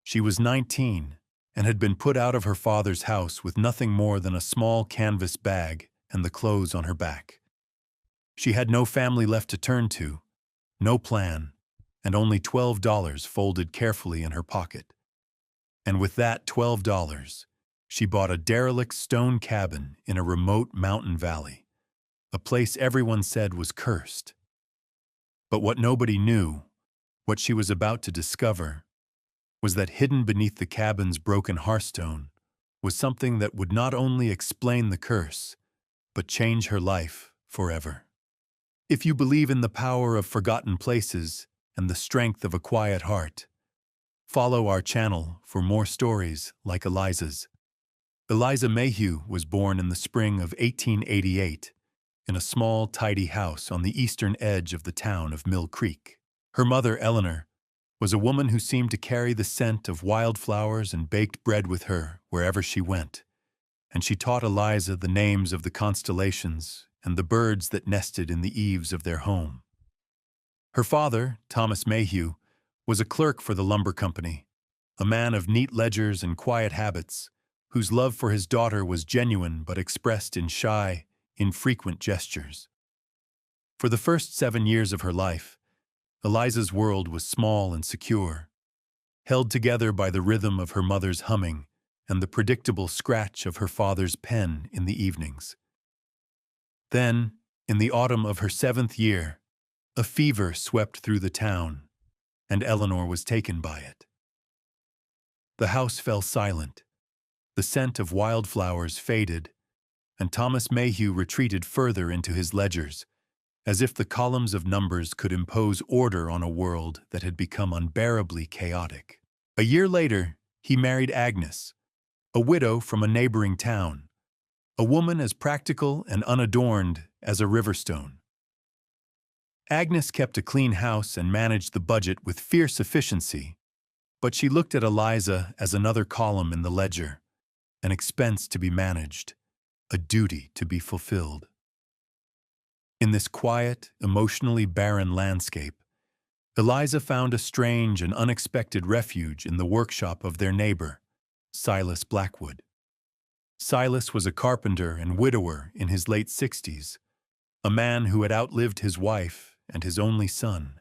She was 19 and had been put out of her father's house with nothing more than a small canvas bag and the clothes on her back. She had no family left to turn to, no plan, and only $12 folded carefully in her pocket. And with that $12, she bought a derelict stone cabin in a remote mountain valley, a place everyone said was cursed. But what nobody knew, what she was about to discover, was that hidden beneath the cabin's broken hearthstone was something that would not only explain the curse, but change her life forever. If you believe in the power of forgotten places and the strength of a quiet heart, follow our channel for more stories like Eliza's. Eliza Mayhew was born in the spring of 1888 in a small, tidy house on the eastern edge of the town of Mill Creek. Her mother, Eleanor, was a woman who seemed to carry the scent of wildflowers and baked bread with her wherever she went, and she taught Eliza the names of the constellations and the birds that nested in the eaves of their home. Her father, Thomas Mayhew, was a clerk for the lumber company, a man of neat ledgers and quiet habits, whose love for his daughter was genuine but expressed in shy, infrequent gestures. For the first 7 years of her life, Eliza's world was small and secure, held together by the rhythm of her mother's humming and the predictable scratch of her father's pen in the evenings. Then, in the autumn of her 7th year, a fever swept through the town, and Eleanor was taken by it. The house fell silent, the scent of wildflowers faded, and Thomas Mayhew retreated further into his ledgers, as if the columns of numbers could impose order on a world that had become unbearably chaotic. A year later, he married Agnes, a widow from a neighboring town, a woman as practical and unadorned as a riverstone. Agnes kept a clean house and managed the budget with fierce efficiency, but she looked at Eliza as another column in the ledger, an expense to be managed, a duty to be fulfilled. In this quiet, emotionally barren landscape, Eliza found a strange and unexpected refuge in the workshop of their neighbor, Silas Blackwood. Silas was a carpenter and widower in his late 60s, a man who had outlived his wife and his only son.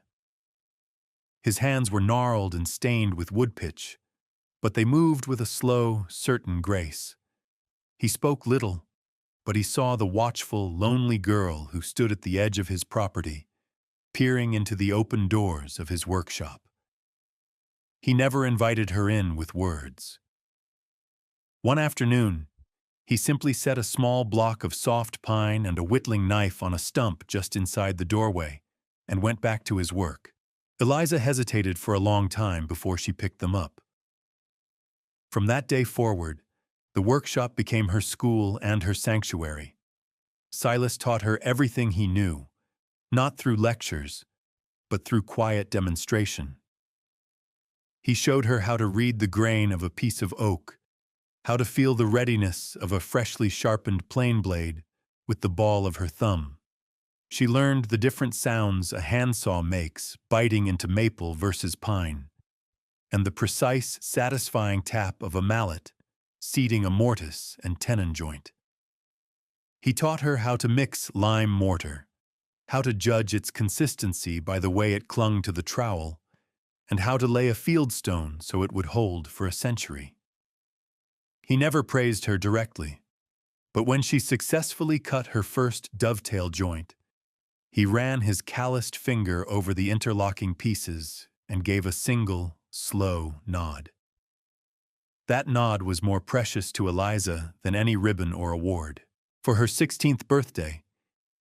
His hands were gnarled and stained with wood pitch, but they moved with a slow, certain grace. He spoke little, but he saw the watchful, lonely girl who stood at the edge of his property, peering into the open doors of his workshop. He never invited her in with words. One afternoon, he simply set a small block of soft pine and a whittling knife on a stump just inside the doorway and went back to his work. Eliza hesitated for a long time before she picked them up. From that day forward, the workshop became her school and her sanctuary. Silas taught her everything he knew, not through lectures, but through quiet demonstration. He showed her how to read the grain of a piece of oak, how to feel the readiness of a freshly sharpened plane blade with the ball of her thumb. She learned the different sounds a handsaw makes biting into maple versus pine, and the precise, satisfying tap of a mallet seating a mortise and tenon joint. He taught her how to mix lime mortar, how to judge its consistency by the way it clung to the trowel, and how to lay a fieldstone so it would hold for a century. He never praised her directly, but when she successfully cut her first dovetail joint, he ran his calloused finger over the interlocking pieces and gave a single, slow nod. That nod was more precious to Eliza than any ribbon or award. For her 16th birthday,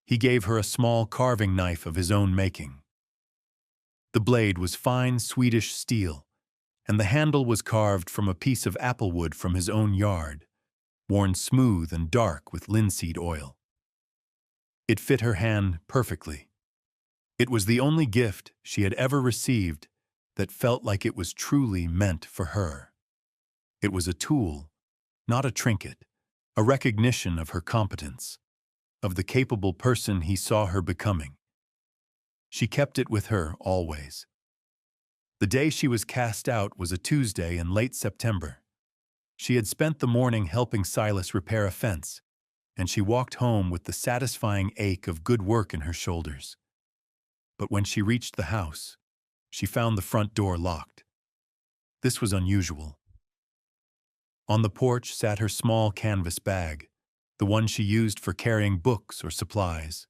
he gave her a small carving knife of his own making. The blade was fine Swedish steel, and the handle was carved from a piece of apple wood from his own yard, worn smooth and dark with linseed oil. It fit her hand perfectly. It was the only gift she had ever received that felt like it was truly meant for her. It was a tool, not a trinket, a recognition of her competence, of the capable person he saw her becoming. She kept it with her always. The day she was cast out was a Tuesday in late September. She had spent the morning helping Silas repair a fence, and she walked home with the satisfying ache of good work in her shoulders. But when she reached the house, she found the front door locked. This was unusual. On the porch sat her small canvas bag, the one she used for carrying books or supplies.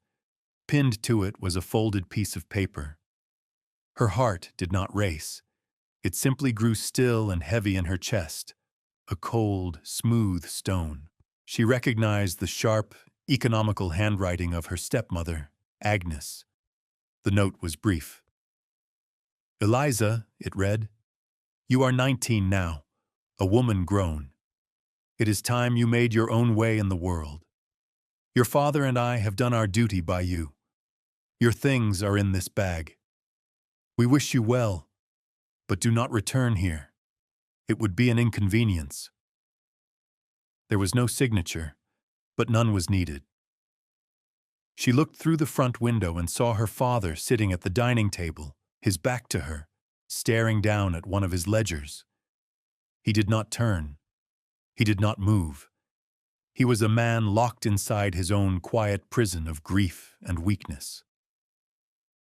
Pinned to it was a folded piece of paper. Her heart did not race. It simply grew still and heavy in her chest, a cold, smooth stone. She recognized the sharp, economical handwriting of her stepmother, Agnes. The note was brief. "Eliza," it read, "you are 19 now, a woman grown. It is time you made your own way in the world. Your father and I have done our duty by you. Your things are in this bag. We wish you well, but do not return here. It would be an inconvenience." There was no signature, but none was needed. She looked through the front window and saw her father sitting at the dining table, his back to her, staring down at one of his ledgers. He did not turn. He did not move. He was a man locked inside his own quiet prison of grief and weakness.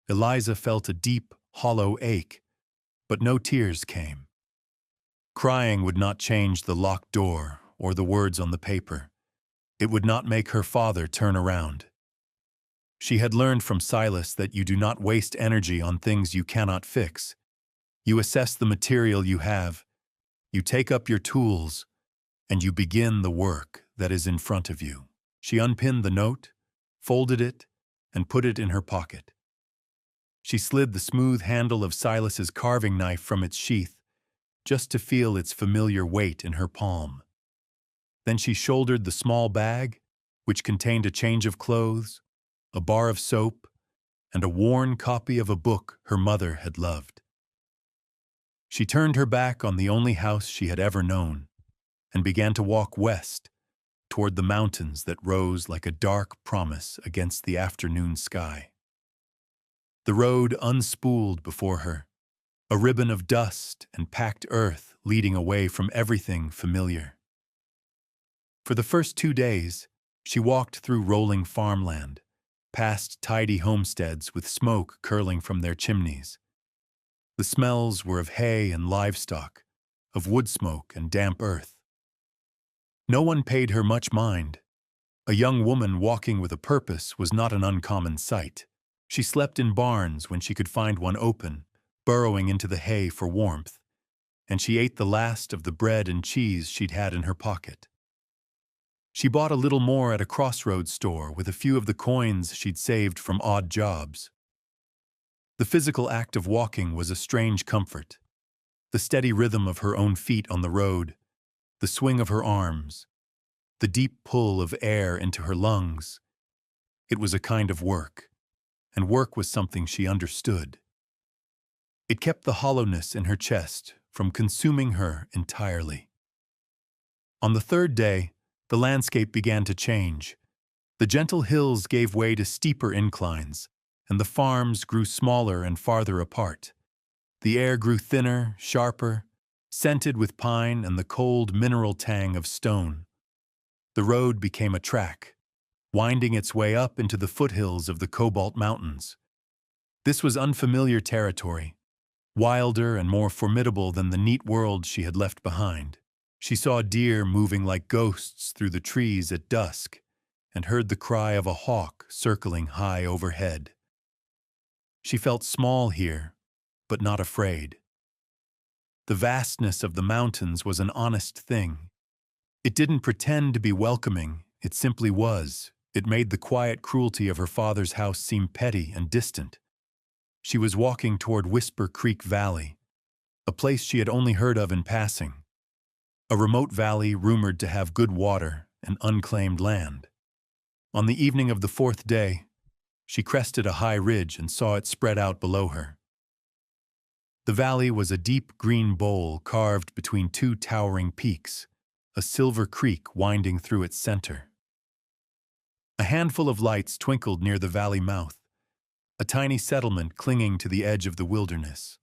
Eliza felt a deep, hollow ache, but no tears came. Crying would not change the locked door or the words on the paper. It would not make her father turn around. She had learned from Silas that you do not waste energy on things you cannot fix. You assess the material you have, you take up your tools, and you begin the work that is in front of you. She unpinned the note, folded it, and put it in her pocket. She slid the smooth handle of Silas's carving knife from its sheath, just to feel its familiar weight in her palm. Then she shouldered the small bag, which contained a change of clothes, a bar of soap, and a worn copy of a book her mother had loved. She turned her back on the only house she had ever known, and began to walk west, toward the mountains that rose like a dark promise against the afternoon sky. The road unspooled before her, a ribbon of dust and packed earth leading away from everything familiar. For the first 2 days, she walked through rolling farmland, past tidy homesteads with smoke curling from their chimneys. The smells were of hay and livestock, of wood smoke and damp earth. No one paid her much mind. A young woman walking with a purpose was not an uncommon sight. She slept in barns when she could find one open, burrowing into the hay for warmth, and she ate the last of the bread and cheese she'd had in her pocket. She bought a little more at a crossroads store with a few of the coins she'd saved from odd jobs. The physical act of walking was a strange comfort. The steady rhythm of her own feet on the road, the swing of her arms, the deep pull of air into her lungs. It was a kind of work, and work was something she understood. It kept the hollowness in her chest from consuming her entirely. On the 3rd day, the landscape began to change. The gentle hills gave way to steeper inclines, and the farms grew smaller and farther apart. The air grew thinner, sharper, scented with pine and the cold mineral tang of stone. The road became a track, winding its way up into the foothills of the Cobalt Mountains. This was unfamiliar territory, wilder and more formidable than the neat world she had left behind. She saw deer moving like ghosts through the trees at dusk and heard the cry of a hawk circling high overhead. She felt small here, but not afraid. The vastness of the mountains was an honest thing. It didn't pretend to be welcoming, it simply was. It made the quiet cruelty of her father's house seem petty and distant. She was walking toward Whisper Creek Valley, a place she had only heard of in passing. A remote valley rumored to have good water and unclaimed land. On the evening of the 4th day, she crested a high ridge and saw it spread out below her. The valley was a deep green bowl carved between 2 towering peaks, a silver creek winding through its center. A handful of lights twinkled near the valley mouth, a tiny settlement clinging to the edge of the wilderness.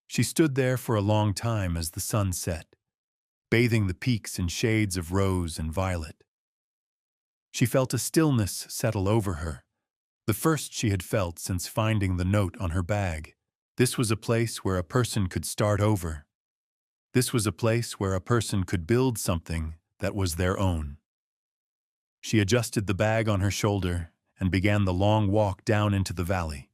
She stood there for a long time as the sun set, bathing the peaks in shades of rose and violet. She felt a stillness settle over her, the first she had felt since finding the note on her bag. This was a place where a person could start over. This was a place where a person could build something that was their own. She adjusted the bag on her shoulder and began the long walk down into the valley.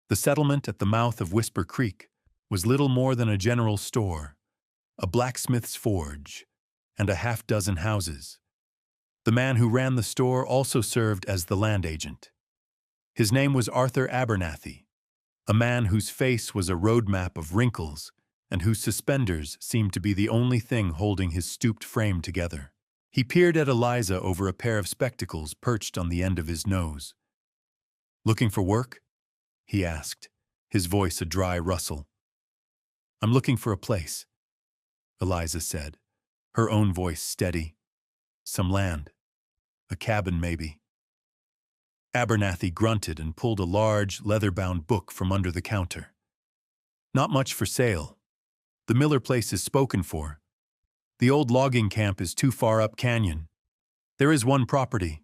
The settlement at the mouth of Whisper Creek was little more than a general store, a blacksmith's forge, and a half-dozen houses. The man who ran the store also served as the land agent. His name was Arthur Abernathy, a man whose face was a roadmap of wrinkles and whose suspenders seemed to be the only thing holding his stooped frame together. He peered at Eliza over a pair of spectacles perched on the end of his nose. "Looking for work?" he asked, his voice a dry rustle. "I'm looking for a place," Eliza said, her own voice steady. "Some land. A cabin, maybe." Abernathy grunted and pulled a large, leather-bound book from under the counter. "Not much for sale. The Miller place is spoken for. The old logging camp is too far up canyon. There is one property."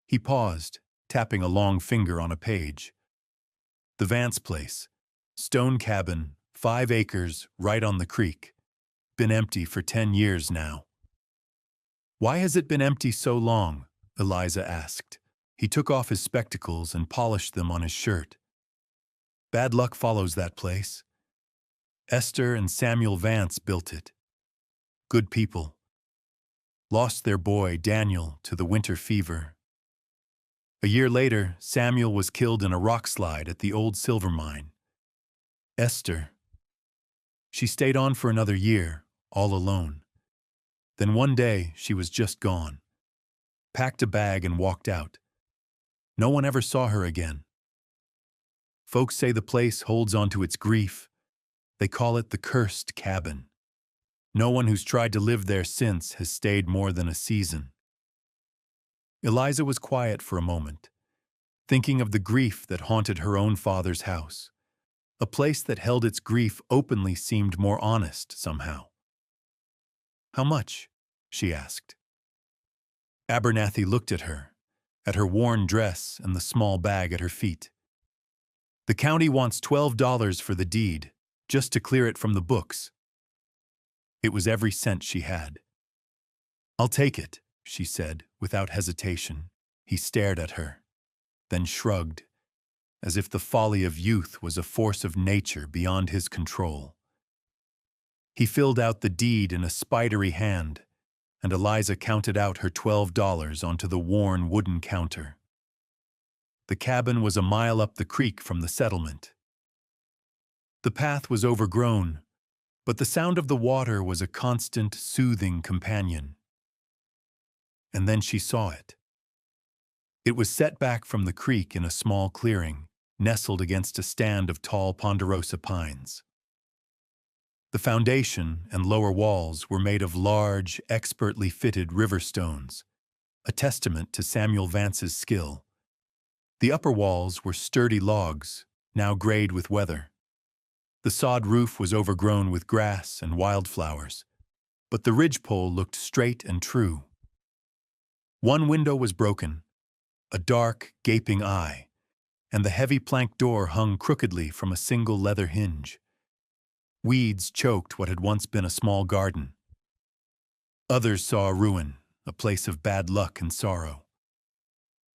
He paused, tapping a long finger on a page. "The Vance place. Stone cabin, 5 acres, right on the creek. Been empty for 10 years now." "Why has it been empty so long?" Eliza asked. He took off his spectacles and polished them on his shirt. "Bad luck follows that place. Esther and Samuel Vance built it. Good people. Lost their boy, Daniel, to the winter fever. A year later, Samuel was killed in a rock slide at the old silver mine. Esther, she stayed on for another year, all alone. Then one day, she was just gone. Packed a bag and walked out. No one ever saw her again. Folks say the place holds on to its grief. They call it the cursed cabin. No one who's tried to live there since has stayed more than a season." Eliza was quiet for a moment, thinking of the grief that haunted her own father's house. A place that held its grief openly seemed more honest somehow. "How much?" she asked. Abernathy looked at her worn dress and the small bag at her feet. "The county wants $12 for the deed, just to clear it from the books." It was every cent she had. "I'll take it," she said, without hesitation. He stared at her, then shrugged, as if the folly of youth was a force of nature beyond his control. He filled out the deed in a spidery hand, and Eliza counted out her $12 onto the worn wooden counter. The cabin was a mile up the creek from the settlement. The path was overgrown, but the sound of the water was a constant, soothing companion. And then she saw it. It was set back from the creek in a small clearing, nestled against a stand of tall ponderosa pines. The foundation and lower walls were made of large, expertly fitted river stones, a testament to Samuel Vance's skill. The upper walls were sturdy logs, now grayed with weather. The sod roof was overgrown with grass and wildflowers, but the ridgepole looked straight and true. One window was broken, a dark, gaping eye, and the heavy plank door hung crookedly from a single leather hinge. Weeds choked what had once been a small garden. Others saw a ruin, a place of bad luck and sorrow.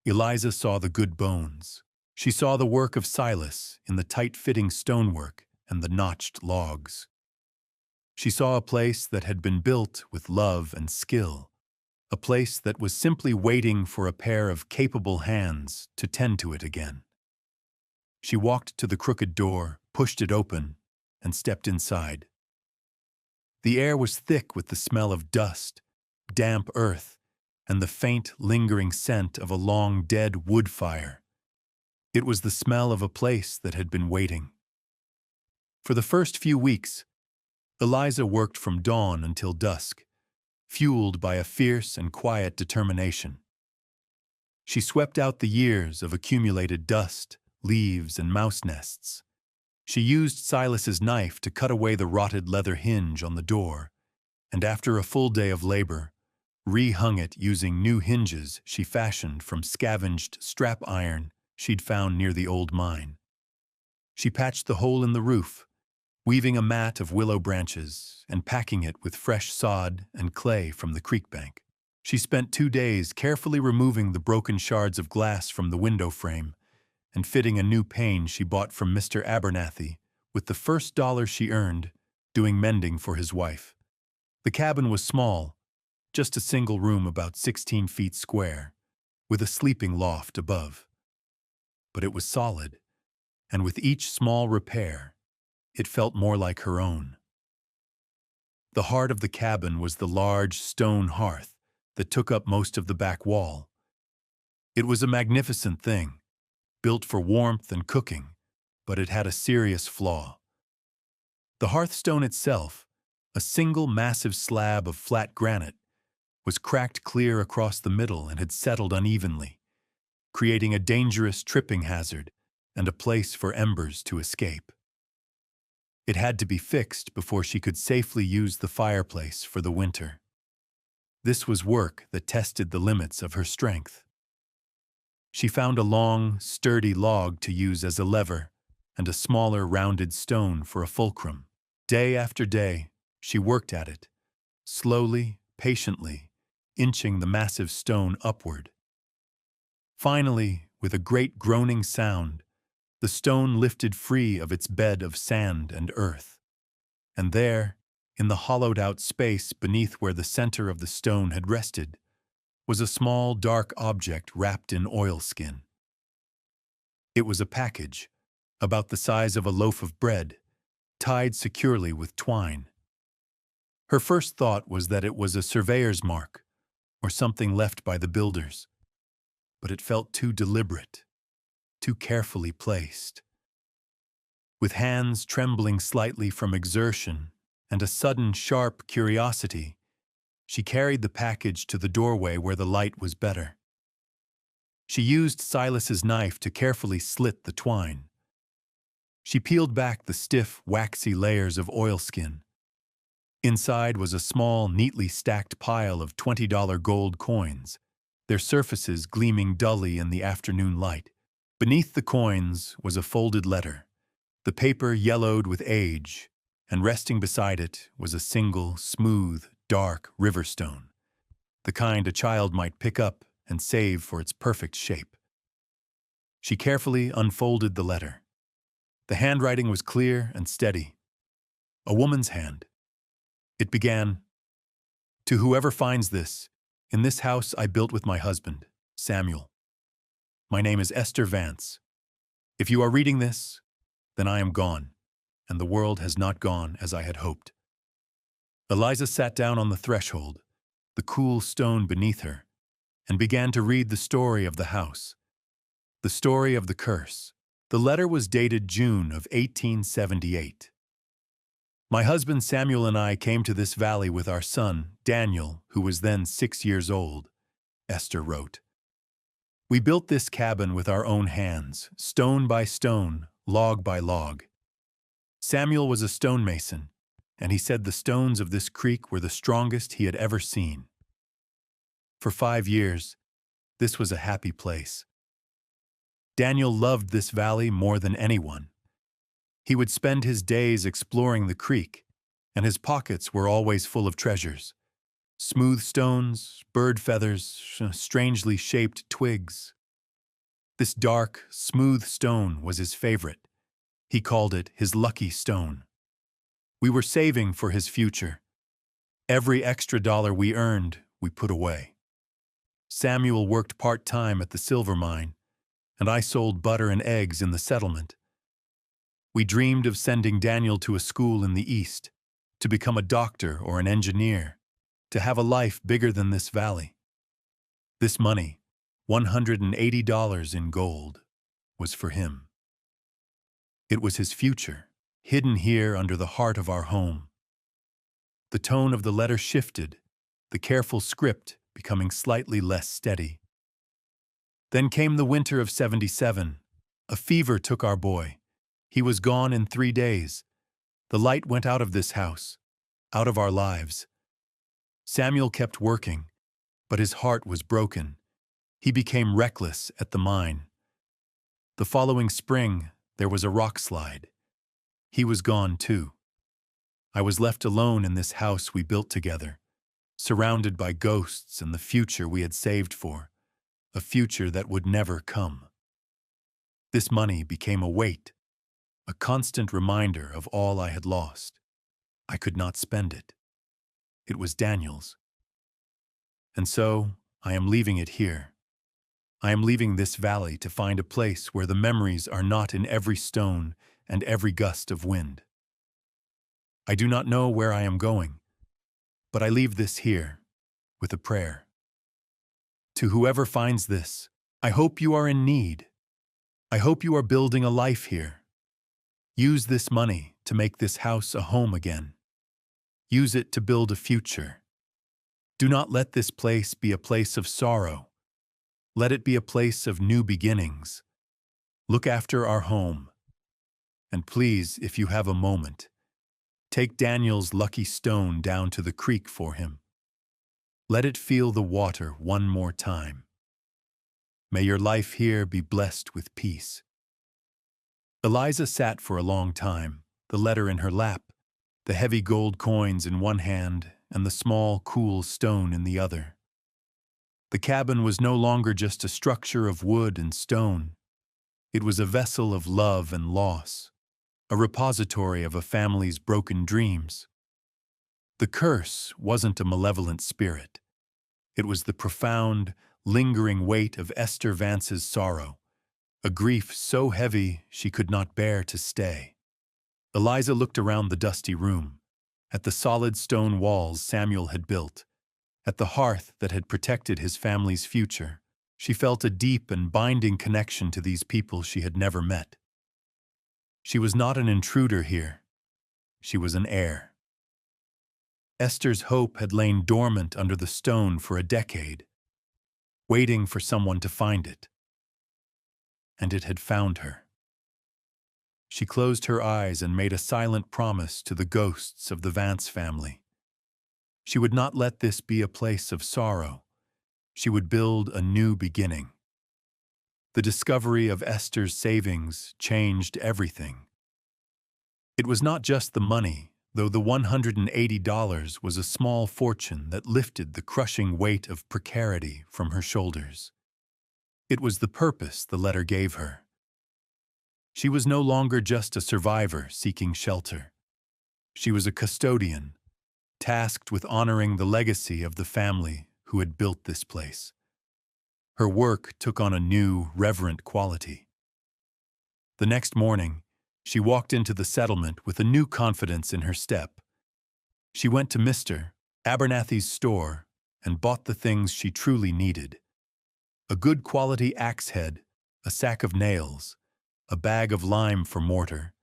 Eliza saw the good bones. She saw the work of Silas in the tight-fitting stonework and the notched logs. She saw a place that had been built with love and skill, a place that was simply waiting for a pair of capable hands to tend to it again. She walked to the crooked door, pushed it open, and stepped inside. The air was thick with the smell of dust, damp earth, and the faint, lingering scent of a long dead wood fire. It was the smell of a place that had been waiting. For the first few weeks, Eliza worked from dawn until dusk, fueled by a fierce and quiet determination. She swept out the years of accumulated dust, leaves, and mouse nests. She used Silas's knife to cut away the rotted leather hinge on the door, and after a full day of labor, re-hung it using new hinges she fashioned from scavenged strap iron she'd found near the old mine. She patched the hole in the roof, weaving a mat of willow branches and packing it with fresh sod and clay from the creek bank. She spent 2 days carefully removing the broken shards of glass from the window frame and fitting a new pane she bought from Mr. Abernathy with the first dollar she earned doing mending for his wife. The cabin was small, just a single room about 16 feet square, with a sleeping loft above. But it was solid, and with each small repair, it felt more like her own. The heart of the cabin was the large stone hearth that took up most of the back wall. It was a magnificent thing, built for warmth and cooking, but it had a serious flaw. The hearthstone itself, a single massive slab of flat granite, was cracked clear across the middle and had settled unevenly, creating a dangerous tripping hazard and a place for embers to escape. It had to be fixed before she could safely use the fireplace for the winter. This was work that tested the limits of her strength. She found a long, sturdy log to use as a lever and a smaller, rounded stone for a fulcrum. Day after day, she worked at it, slowly, patiently, inching the massive stone upward. Finally, with a great groaning sound, the stone lifted free of its bed of sand and earth. And there, in the hollowed-out space beneath where the center of the stone had rested, was a small, dark object wrapped in oilskin. It was a package, about the size of a loaf of bread, tied securely with twine. Her first thought was that it was a surveyor's mark, or something left by the builders. But it felt too deliberate, too carefully placed. With hands trembling slightly from exertion and a sudden sharp curiosity, she carried the package to the doorway where the light was better. She used Silas's knife to carefully slit the twine. She peeled back the stiff, waxy layers of oilskin. Inside was a small, neatly stacked pile of $20 gold coins, their surfaces gleaming dully in the afternoon light. Beneath the coins was a folded letter, the paper yellowed with age, and resting beside it was a single, smooth, dark river stone, the kind a child might pick up and save for its perfect shape. She carefully unfolded the letter. The handwriting was clear and steady. A woman's hand. It began, "To whoever finds this, in this house I built with my husband, Samuel. My name is Esther Vance. If you are reading this, then I am gone, and the world has not gone as I had hoped." Eliza sat down on the threshold, the cool stone beneath her, and began to read the story of the house, the story of the curse. The letter was dated June of 1878. "My husband Samuel and I came to this valley with our son, Daniel, who was then 6 years old," Esther wrote. "We built this cabin with our own hands, stone by stone, log by log. Samuel was a stonemason, and he said the stones of this creek were the strongest he had ever seen. For 5 years, this was a happy place. Daniel loved this valley more than anyone. He would spend his days exploring the creek, and his pockets were always full of treasures. Smooth stones, bird feathers, strangely shaped twigs. This dark, smooth stone was his favorite. He called it his lucky stone. We were saving for his future. Every extra dollar we earned, we put away. Samuel worked part-time at the silver mine, and I sold butter and eggs in the settlement. We dreamed of sending Daniel to a school in the East, to become a doctor or an engineer, to have a life bigger than this valley. This money, $180 in gold, was for him. It was his future, hidden here under the heart of our home." The tone of the letter shifted, the careful script becoming slightly less steady. "Then came the winter of '77. A fever took our boy. He was gone in 3 days. The light went out of this house, out of our lives. Samuel kept working, but his heart was broken. He became reckless at the mine. The following spring, there was a rock slide. He was gone too. I was left alone in this house we built together, surrounded by ghosts and the future we had saved for, a future that would never come. This money became a weight, a constant reminder of all I had lost. I could not spend it. It was Daniel's. And so, I am leaving it here. I am leaving this valley to find a place where the memories are not in every stone and every gust of wind. I do not know where I am going, but I leave this here with a prayer. To whoever finds this, I hope you are in need. I hope you are building a life here. Use this money to make this house a home again. Use it to build a future. Do not let this place be a place of sorrow. Let it be a place of new beginnings. Look after our home. And please, if you have a moment, take Daniel's lucky stone down to the creek for him. Let it feel the water one more time. May your life here be blessed with peace. Eliza sat for a long time, the letter in her lap, the heavy gold coins in one hand and the small, cool stone in the other. The cabin was no longer just a structure of wood and stone. It was a vessel of love and loss, a repository of a family's broken dreams. The curse wasn't a malevolent spirit. It was the profound, lingering weight of Esther Vance's sorrow, a grief so heavy she could not bear to stay. Eliza looked around the dusty room, at the solid stone walls Samuel had built, at the hearth that had protected his family's future. She felt a deep and binding connection to these people she had never met. She was not an intruder here. She was an heir. Esther's hope had lain dormant under the stone for a decade, waiting for someone to find it. And it had found her. She closed her eyes and made a silent promise to the ghosts of the Vance family. She would not let this be a place of sorrow. She would build a new beginning. The discovery of Esther's savings changed everything. It was not just the money, though the $180 was a small fortune that lifted the crushing weight of precarity from her shoulders. It was the purpose the letter gave her. She was no longer just a survivor seeking shelter. She was a custodian, tasked with honoring the legacy of the family who had built this place. Her work took on a new, reverent quality. The next morning, she walked into the settlement with a new confidence in her step. She went to Mr. Abernathy's store and bought the things she truly needed: a good quality axe head, a sack of nails, a bag of lime for mortar,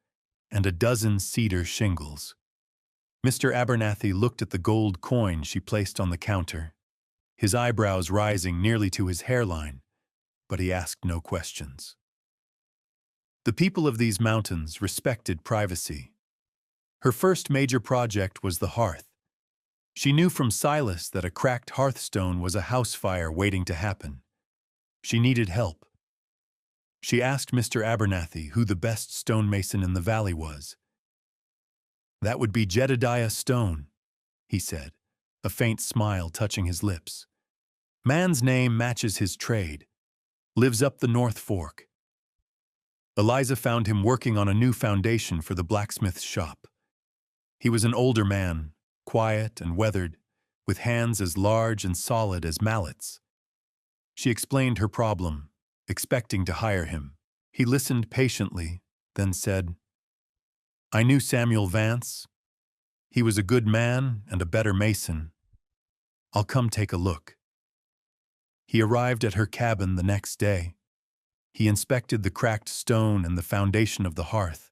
and a dozen cedar shingles. Mr. Abernathy looked at the gold coin she placed on the counter, his eyebrows rising nearly to his hairline, but he asked no questions. The people of these mountains respected privacy. Her first major project was the hearth. She knew from Silas that a cracked hearthstone was a house fire waiting to happen. She needed help. She asked Mr. Abernathy who the best stonemason in the valley was. "That would be Jedediah Stone," he said, a faint smile touching his lips. "Man's name matches his trade. Lives up the North Fork." Eliza found him working on a new foundation for the blacksmith's shop. He was an older man, quiet and weathered, with hands as large and solid as mallets. She explained her problem, expecting to hire him. He listened patiently, then said, "I knew Samuel Vance. He was a good man and a better mason. I'll come take a look." He arrived at her cabin the next day. He inspected the cracked stone and the foundation of the hearth,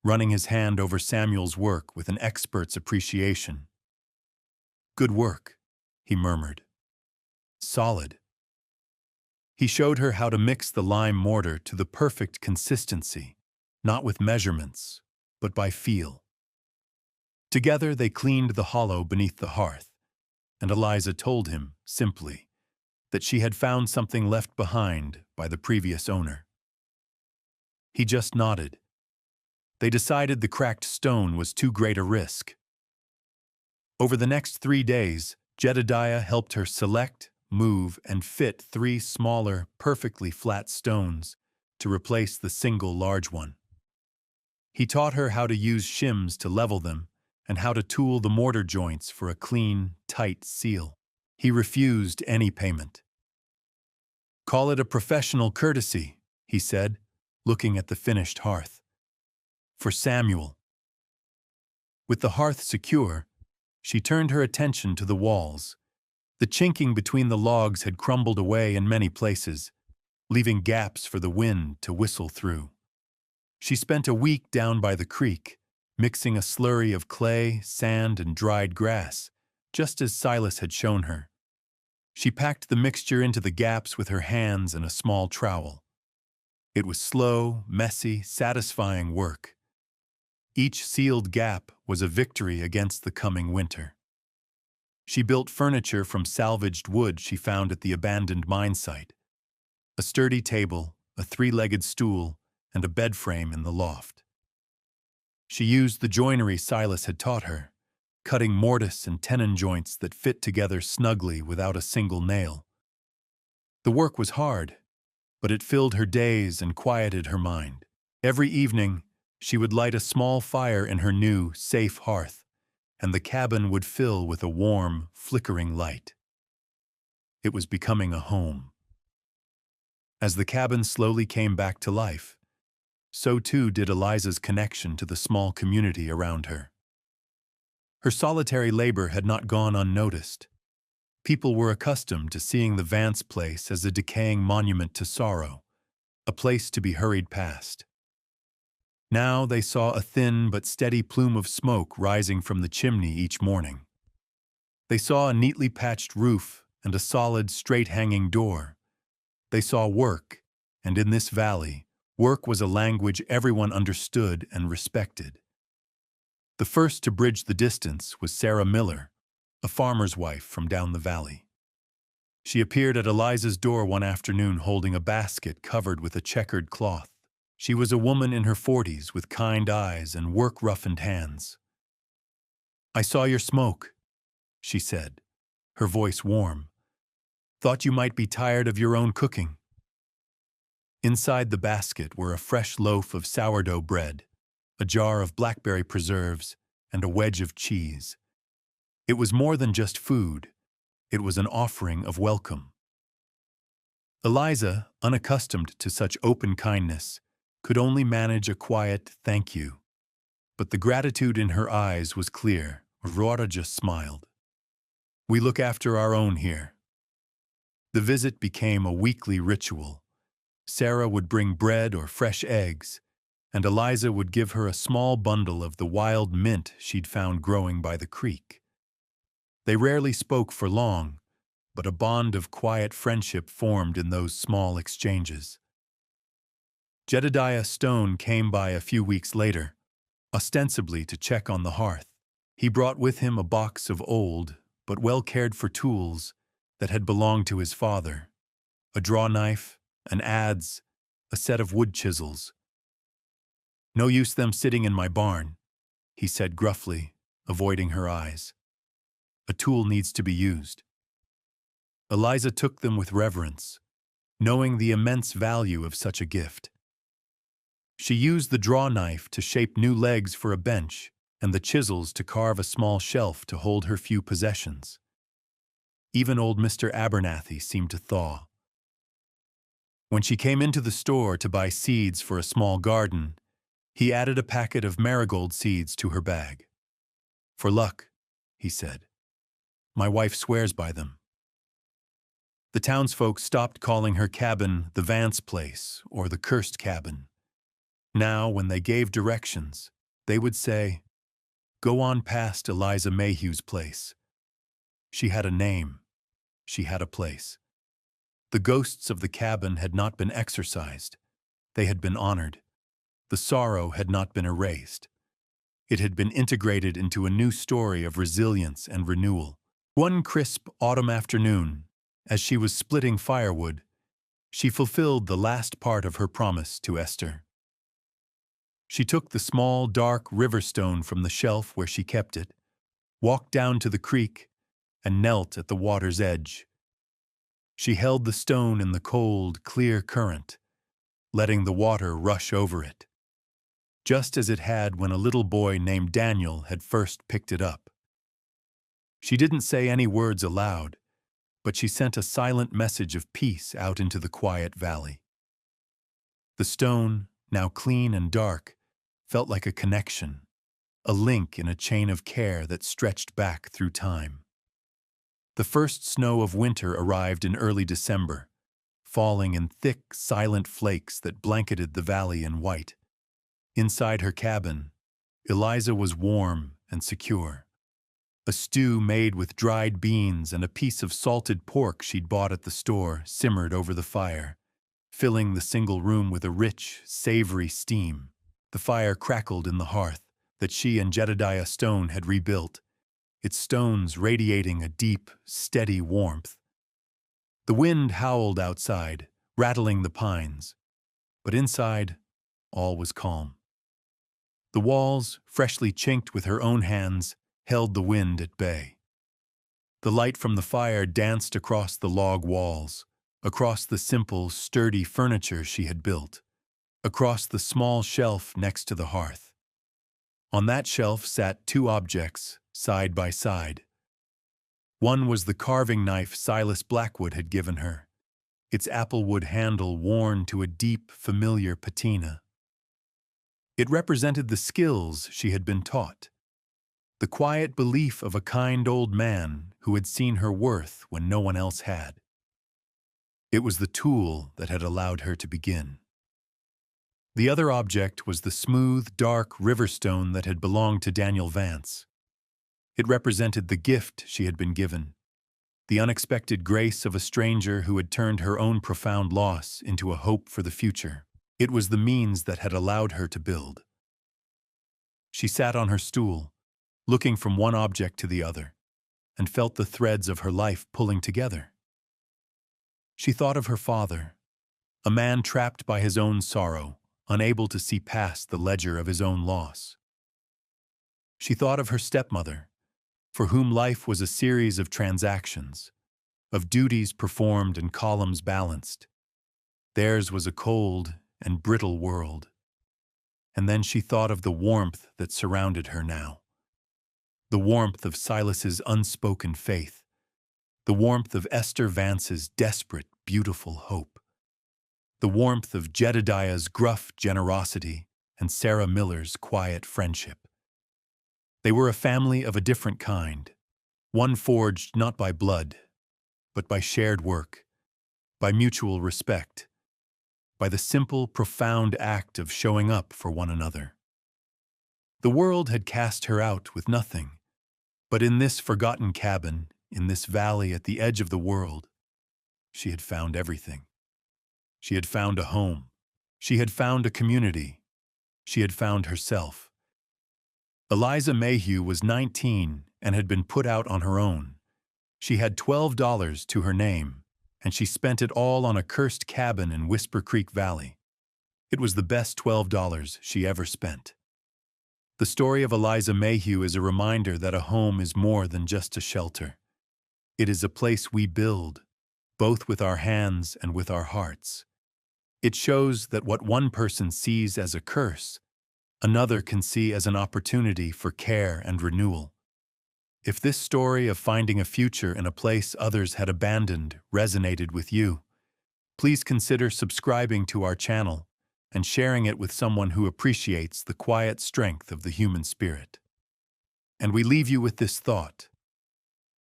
running his hand over Samuel's work with an expert's appreciation. "Good work," he murmured. "Solid." He showed her how to mix the lime mortar to the perfect consistency, not with measurements, but by feel. Together they cleaned the hollow beneath the hearth, and Eliza told him, simply, that she had found something left behind by the previous owner. He just nodded. They decided the cracked stone was too great a risk. Over the next 3 days, Jedediah helped her select, move, and fit 3 smaller, perfectly flat stones to replace the single large one. He taught her how to use shims to level them and how to tool the mortar joints for a clean, tight seal. He refused any payment. "Call it a professional courtesy," he said, looking at the finished hearth. "For Samuel." With the hearth secure, she turned her attention to the walls. The chinking between the logs had crumbled away in many places, leaving gaps for the wind to whistle through. She spent a week down by the creek, mixing a slurry of clay, sand, and dried grass, just as Silas had shown her. She packed the mixture into the gaps with her hands and a small trowel. It was slow, messy, satisfying work. Each sealed gap was a victory against the coming winter. She built furniture from salvaged wood she found at the abandoned mine site. A sturdy table, a 3-legged stool, and a bed frame in the loft. She used the joinery Silas had taught her, cutting mortise and tenon joints that fit together snugly without a single nail. The work was hard, but it filled her days and quieted her mind. Every evening, she would light a small fire in her new, safe hearth, and the cabin would fill with a warm, flickering light. It was becoming a home. As the cabin slowly came back to life, so too did Eliza's connection to the small community around her. Her solitary labor had not gone unnoticed. People were accustomed to seeing the Vance place as a decaying monument to sorrow, a place to be hurried past. Now they saw a thin but steady plume of smoke rising from the chimney each morning. They saw a neatly patched roof and a solid, straight-hanging door. They saw work, and in this valley, work was a language everyone understood and respected. The first to bridge the distance was Sarah Miller, a farmer's wife from down the valley. She appeared at Eliza's door one afternoon holding a basket covered with a checkered cloth. She was a woman in her 40s with kind eyes and work-roughened hands. "I saw your smoke," she said, her voice warm. "Thought you might be tired of your own cooking." Inside the basket were a fresh loaf of sourdough bread, a jar of blackberry preserves, and a wedge of cheese. It was more than just food. It was an offering of welcome. Eliza, unaccustomed to such open kindness, could only manage a quiet thank you. But the gratitude in her eyes was clear. Aurora just smiled. "We look after our own here." The visit became a weekly ritual. Sarah would bring bread or fresh eggs, and Eliza would give her a small bundle of the wild mint she'd found growing by the creek. They rarely spoke for long, but a bond of quiet friendship formed in those small exchanges. Jedediah Stone came by a few weeks later, ostensibly to check on the hearth. He brought with him a box of old, but well-cared-for tools that had belonged to his father: a draw knife, an adze, a set of wood chisels. "No use them sitting in my barn," he said gruffly, avoiding her eyes. "A tool needs to be used." Eliza took them with reverence, knowing the immense value of such a gift. She used the draw knife to shape new legs for a bench and the chisels to carve a small shelf to hold her few possessions. Even old Mr. Abernathy seemed to thaw. When she came into the store to buy seeds for a small garden, he added a packet of marigold seeds to her bag. "For luck," he said. "My wife swears by them." The townsfolk stopped calling her cabin the Vance place or the cursed cabin. Now, when they gave directions, they would say, "Go on past Eliza Mayhew's place." She had a name. She had a place. The ghosts of the cabin had not been exorcised. They had been honored. The sorrow had not been erased. It had been integrated into a new story of resilience and renewal. One crisp autumn afternoon, as she was splitting firewood, she fulfilled the last part of her promise to Esther. She took the small, dark river stone from the shelf where she kept it, walked down to the creek, and knelt at the water's edge. She held the stone in the cold, clear current, letting the water rush over it, just as it had when a little boy named Daniel had first picked it up. She didn't say any words aloud, but she sent a silent message of peace out into the quiet valley. The stone, now clean and dark, felt like a connection, a link in a chain of care that stretched back through time. The first snow of winter arrived in early December, falling in thick, silent flakes that blanketed the valley in white. Inside her cabin, Eliza was warm and secure. A stew made with dried beans and a piece of salted pork she'd bought at the store simmered over the fire, filling the single room with a rich, savory steam. The fire crackled in the hearth that she and Jedediah Stone had rebuilt, its stones radiating a deep, steady warmth. The wind howled outside, rattling the pines, but inside, all was calm. The walls, freshly chinked with her own hands, held the wind at bay. The light from the fire danced across the log walls, across the simple, sturdy furniture she had built, across the small shelf next to the hearth. On that shelf sat two objects, side by side. One was the carving knife Silas Blackwood had given her, its applewood handle worn to a deep, familiar patina. It represented the skills she had been taught, the quiet belief of a kind old man who had seen her worth when no one else had. It was the tool that had allowed her to begin. The other object was the smooth, dark river stone that had belonged to Daniel Vance. It represented the gift she had been given, the unexpected grace of a stranger who had turned her own profound loss into a hope for the future. It was the means that had allowed her to build. She sat on her stool, looking from one object to the other, and felt the threads of her life pulling together. She thought of her father, a man trapped by his own sorrow, unable to see past the ledger of his own loss. She thought of her stepmother, for whom life was a series of transactions, of duties performed and columns balanced. Theirs was a cold and brittle world. And then she thought of the warmth that surrounded her now. The warmth of Silas's unspoken faith, the warmth of Esther Vance's desperate, beautiful hope, the warmth of Jedediah's gruff generosity and Sarah Miller's quiet friendship. They were a family of a different kind, one forged not by blood, but by shared work, by mutual respect, by the simple, profound act of showing up for one another. The world had cast her out with nothing, but in this forgotten cabin, in this valley at the edge of the world, she had found everything. She had found a home. She had found a community. She had found herself. Eliza Mayhew was 19 and had been put out on her own. She had $12 to her name, and she spent it all on a cursed cabin in Whisper Creek Valley. It was the best $12 she ever spent. The story of Eliza Mayhew is a reminder that a home is more than just a shelter. It is a place we build, both with our hands and with our hearts. It shows that what one person sees as a curse, another can see as an opportunity for care and renewal. If this story of finding a future in a place others had abandoned resonated with you, please consider subscribing to our channel and sharing it with someone who appreciates the quiet strength of the human spirit. And we leave you with this thought.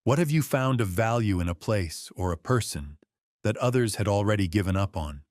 What have you found of value in a place or a person that others had already given up on?